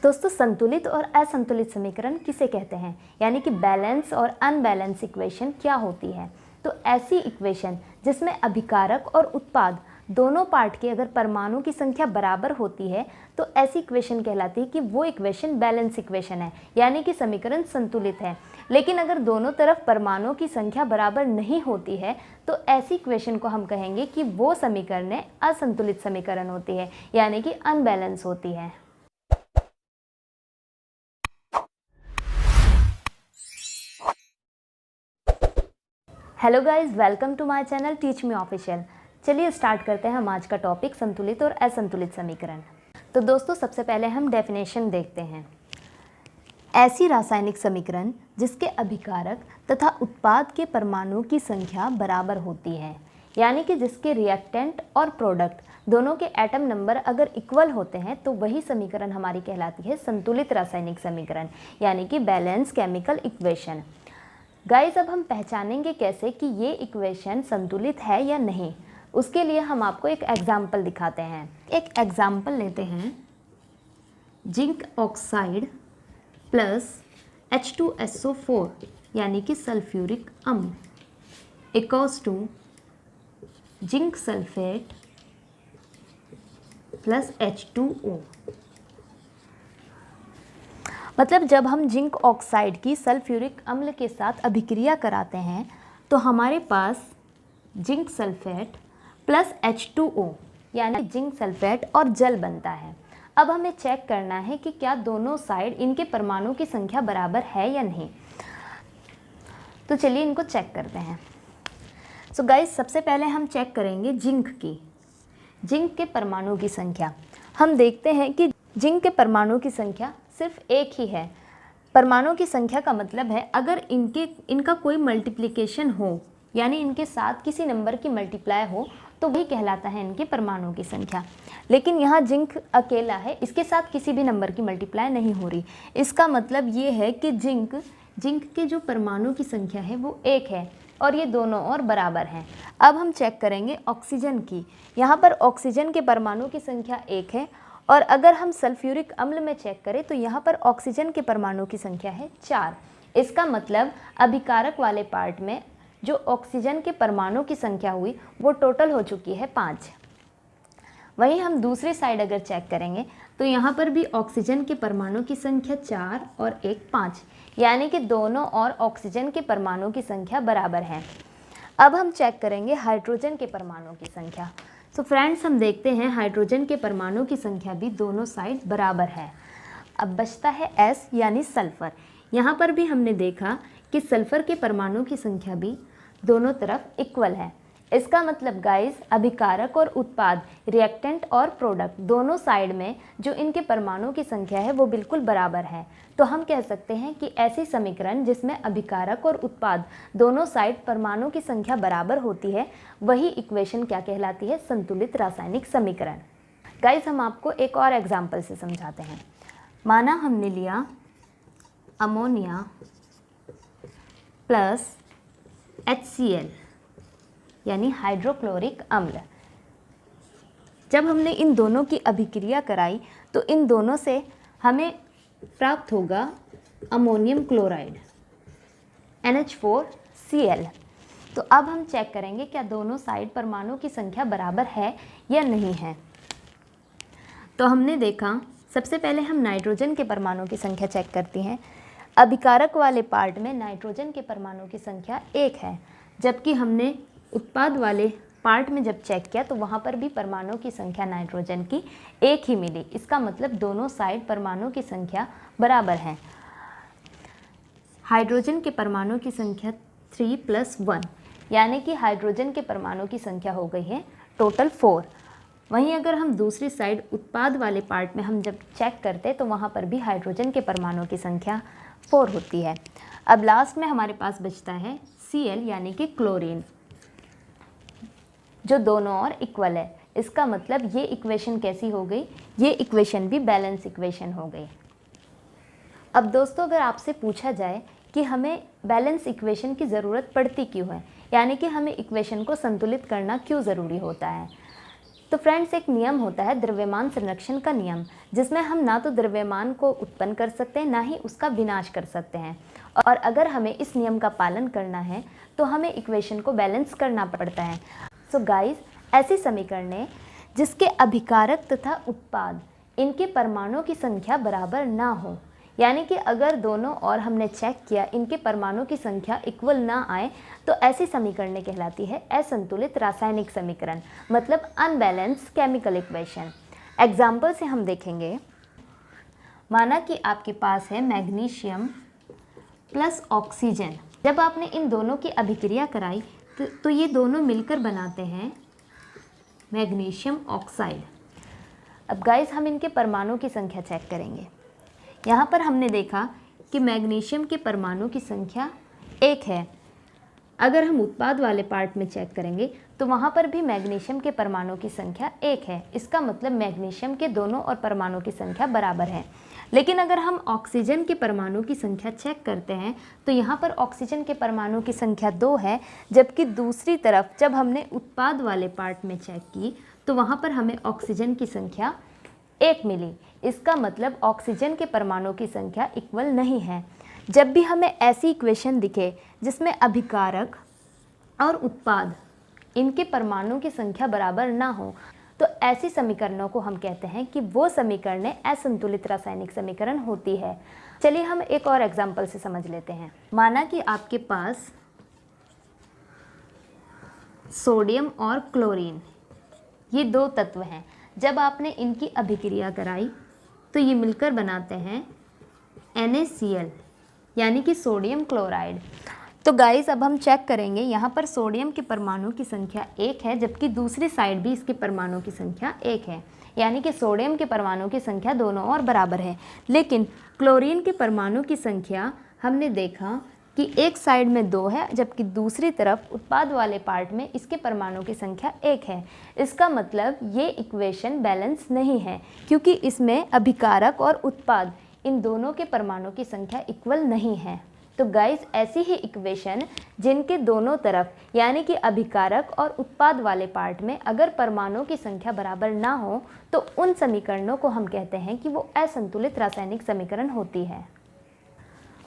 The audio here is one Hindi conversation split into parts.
दोस्तों संतुलित और असंतुलित समीकरण किसे कहते हैं, यानी कि बैलेंस और अनबैलेंस इक्वेशन क्या होती है। तो ऐसी इक्वेशन जिसमें अभिकारक और उत्पाद दोनों पार्ट के अगर परमाणु की संख्या बराबर होती है तो ऐसी इक्वेशन कहलाती है कि वो इक्वेशन बैलेंस इक्वेशन है, यानी कि समीकरण संतुलित है। लेकिन अगर दोनों तरफ परमाणुओं की संख्या बराबर नहीं होती है तो ऐसी इक्वेशन को हम कहेंगे कि वो समीकरण असंतुलित समीकरण होती है, यानी कि अनबैलेंस होती है। Hello guys, welcome to my channel teach me official. चलिए स्टार्ट करते हैं हम आज का टॉपिक संतुलित और असंतुलित समीकरण। तो दोस्तों सबसे पहले हम डेफिनेशन देखते हैं। ऐसी रासायनिक समीकरण जिसके अभिकारक तथा उत्पाद के परमाणुओं की संख्या बराबर होती है, यानी कि जिसके रिएक्टेंट और प्रोडक्ट दोनों के एटम नंबर अगर इक्वल होते हैं तो वही समीकरण हमारी कहलाती है संतुलित रासायनिक समीकरण, यानी कि बैलेंस केमिकल इक्वेशन। गाइस, अब हम पहचानेंगे कैसे कि ये इक्वेशन संतुलित है या नहीं। उसके लिए हम आपको एक एग्जाम्पल दिखाते हैं। एक एग्जाम्पल लेते हैं, जिंक ऑक्साइड प्लस H2SO4 यानी कि सल्फ्यूरिक अम्ल equals to zinc sulphate plus H2O। मतलब जब हम जिंक ऑक्साइड की सल्फ्यूरिक अम्ल के साथ अभिक्रिया कराते हैं तो हमारे पास जिंक सल्फेट प्लस H2O यानी जिंक सल्फेट और जल बनता है। अब हमें चेक करना है कि क्या दोनों साइड इनके परमाणु की संख्या बराबर है या नहीं। तो चलिए इनको चेक करते हैं। सो गाइस, सबसे पहले हम चेक करेंगे जिंक के परमाणु की संख्या। हम देखते हैं कि जिंक के परमाणु की संख्या सिर्फ एक ही है। परमाणु की संख्या का मतलब है अगर इनका कोई मल्टीप्लिकेशन हो, यानी इनके साथ किसी नंबर की मल्टीप्लाई हो तो वही कहलाता है इनके परमाणु की संख्या। लेकिन यहाँ जिंक अकेला है, इसके साथ किसी भी नंबर की मल्टीप्लाई नहीं हो रही। इसका मतलब ये है कि जिंक के जो परमाणु की संख्या है वो एक है और ये दोनों और बराबर हैं। अब हम चेक करेंगे ऑक्सीजन की। यहाँ पर ऑक्सीजन के परमाणु की संख्या एक है और अगर हम सल्फ्यूरिक अम्ल में चेक करें तो यहाँ पर ऑक्सीजन के परमाणु की संख्या है 4। इसका मतलब अभिकारक वाले पार्ट में जो ऑक्सीजन के परमाणु की संख्या हुई वो टोटल हो चुकी है 5। वहीं हम दूसरी साइड अगर चेक करेंगे तो यहाँ पर भी ऑक्सीजन के परमाणु की संख्या 4 और 1 5, यानी कि दोनों और ऑक्सीजन के परमाणु की संख्या बराबर है। अब हम चेक करेंगे हाइड्रोजन के परमाणु की संख्या। तो फ्रेंड्स, हम देखते हैं हाइड्रोजन के परमाणु की संख्या भी दोनों साइड बराबर है। अब बचता है S यानी सल्फर। यहाँ पर भी हमने देखा कि सल्फर के परमाणु की संख्या भी दोनों तरफ इक्वल है। इसका मतलब गाइस, अभिकारक और उत्पाद, रिएक्टेंट और प्रोडक्ट दोनों साइड में जो इनके परमाणु की संख्या है वो बिल्कुल बराबर है। तो हम कह सकते हैं कि ऐसी समीकरण जिसमें अभिकारक और उत्पाद दोनों साइड परमाणु की संख्या बराबर होती है वही इक्वेशन क्या कहलाती है, संतुलित रासायनिक समीकरण। गाइस, हम आपको एक और एग्जाम्पल से समझाते हैं। माना हमने लिया अमोनिया प्लस HCl यानी हाइड्रोक्लोरिक अम्ल। जब हमने इन दोनों की अभिक्रिया कराई तो इन दोनों से हमें प्राप्त होगा अमोनियम क्लोराइड NH4Cl। तो अब हम चेक करेंगे क्या दोनों साइड परमाणु की संख्या बराबर है या नहीं है। तो हमने देखा, सबसे पहले हम नाइट्रोजन के परमाणु की संख्या चेक करती हैं। अभिकारक वाले पार्ट में नाइट्रोजन के परमाणु की संख्या 1 है, जबकि हमने उत्पाद वाले पार्ट में जब चेक किया तो वहाँ पर भी परमाणु की संख्या नाइट्रोजन की 1 ही मिली। इसका मतलब दोनों साइड परमाणु की संख्या बराबर है। हाइड्रोजन के परमाणु की संख्या 3 + 1, यानी कि हाइड्रोजन के परमाणु की संख्या हो गई है टोटल 4। वहीं अगर हम दूसरी साइड उत्पाद वाले पार्ट में हम जब चेक करते तो वहाँ पर भी हाइड्रोजन के परमाणु की संख्या 4 होती है। अब लास्ट में हमारे पास बचता है Cl यानी कि क्लोरीन, जो दोनों और इक्वल है। इसका मतलब ये इक्वेशन कैसी हो गई, ये इक्वेशन भी बैलेंस इक्वेशन हो गई। अब दोस्तों, अगर आपसे पूछा जाए कि हमें बैलेंस इक्वेशन की ज़रूरत पड़ती क्यों है, यानी कि हमें इक्वेशन को संतुलित करना क्यों ज़रूरी होता है, तो फ्रेंड्स, एक नियम होता है द्रव्यमान संरक्षण का नियम, जिसमें हम ना तो द्रव्यमान को उत्पन्न कर सकते हैं, ना ही उसका विनाश कर सकते हैं। और अगर हमें इस नियम का पालन करना है तो हमें इक्वेशन को बैलेंस करना पड़ता है। सो गाइस, ऐसी समीकरणें जिसके अभिकारक तथा उत्पाद इनके परमाणुओं की संख्या बराबर ना हो, यानी कि अगर दोनों और हमने चेक किया इनके परमाणुओं की संख्या इक्वल ना आए, तो ऐसी समीकरणें कहलाती है असंतुलित रासायनिक समीकरण, मतलब अनबैलेंस केमिकल इक्वेशन। एग्जाम्पल से हम देखेंगे। माना कि आपके पास है मैग्नीशियम प्लस ऑक्सीजन। जब आपने इन दोनों की अभिक्रिया कराई तो ये दोनों मिलकर बनाते हैं मैग्नीशियम ऑक्साइड। अब गाइस, हम इनके परमाणुओं की संख्या चेक करेंगे। यहाँ पर हमने देखा कि मैग्नीशियम के परमाणु की संख्या 1 है। अगर हम उत्पाद वाले पार्ट में चेक करेंगे तो वहाँ पर भी मैग्नीशियम के परमाणु की संख्या 1 है। इसका मतलब मैग्नीशियम के दोनों और परमाणु की संख्या बराबर है। लेकिन अगर हम ऑक्सीजन के परमाणु की संख्या चेक करते हैं तो यहाँ पर ऑक्सीजन के परमाणु की संख्या 2 है, जबकि दूसरी तरफ जब हमने उत्पाद वाले पार्ट में चेक की तो वहाँ पर हमें ऑक्सीजन की संख्या 1 मिली। इसका मतलब ऑक्सीजन के परमाणु की संख्या इक्वल नहीं है। जब भी हमें ऐसी इक्वेशन दिखे जिसमें अभिकारक और उत्पाद इनके परमाणु की संख्या बराबर ना हो, तो ऐसी समीकरणों को हम कहते हैं कि वो समीकरणें असंतुलित रासायनिक समीकरण होती है। चलिए हम एक और एग्जाम्पल से समझ लेते हैं। माना कि आपके पास सोडियम और क्लोरीन, ये 2 तत्व हैं। जब आपने इनकी अभिक्रिया कराई तो ये मिलकर बनाते हैं NaCl, यानी कि सोडियम क्लोराइड। तो गाइस, अब हम चेक करेंगे। यहाँ पर सोडियम के परमाणु की संख्या 1 है, जबकि दूसरी साइड भी इसके परमाणु की संख्या 1 है, यानी कि सोडियम के परमाणु की संख्या दोनों और बराबर है। लेकिन क्लोरीन के परमाणु की संख्या हमने देखा कि एक साइड में 2 है, जबकि दूसरी तरफ उत्पाद वाले पार्ट में इसके परमाणु की संख्या 1 है। इसका मतलब ये इक्वेशन बैलेंस नहीं है, क्योंकि इसमें अभिकारक और उत्पाद इन दोनों के परमाणु की संख्या इक्वल नहीं है। तो गाइस, ऐसी ही इक्वेशन जिनके दोनों तरफ यानी कि अभिकारक और उत्पाद वाले पार्ट में अगर परमाणुओं की संख्या बराबर ना हो, तो उन समीकरणों को हम कहते हैं कि वो असंतुलित रासायनिक समीकरण होती है।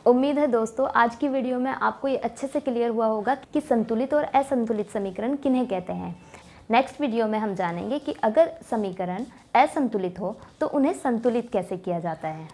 उम्मीद है दोस्तों, आज की वीडियो में आपको ये अच्छे से क्लियर हुआ होगा कि संतुलित और असंतुलित समीकरण किन्हें कहते हैं। नेक्स्ट वीडियो में हम जानेंगे कि अगर समीकरण असंतुलित हो तो उन्हें संतुलित कैसे किया जाता है।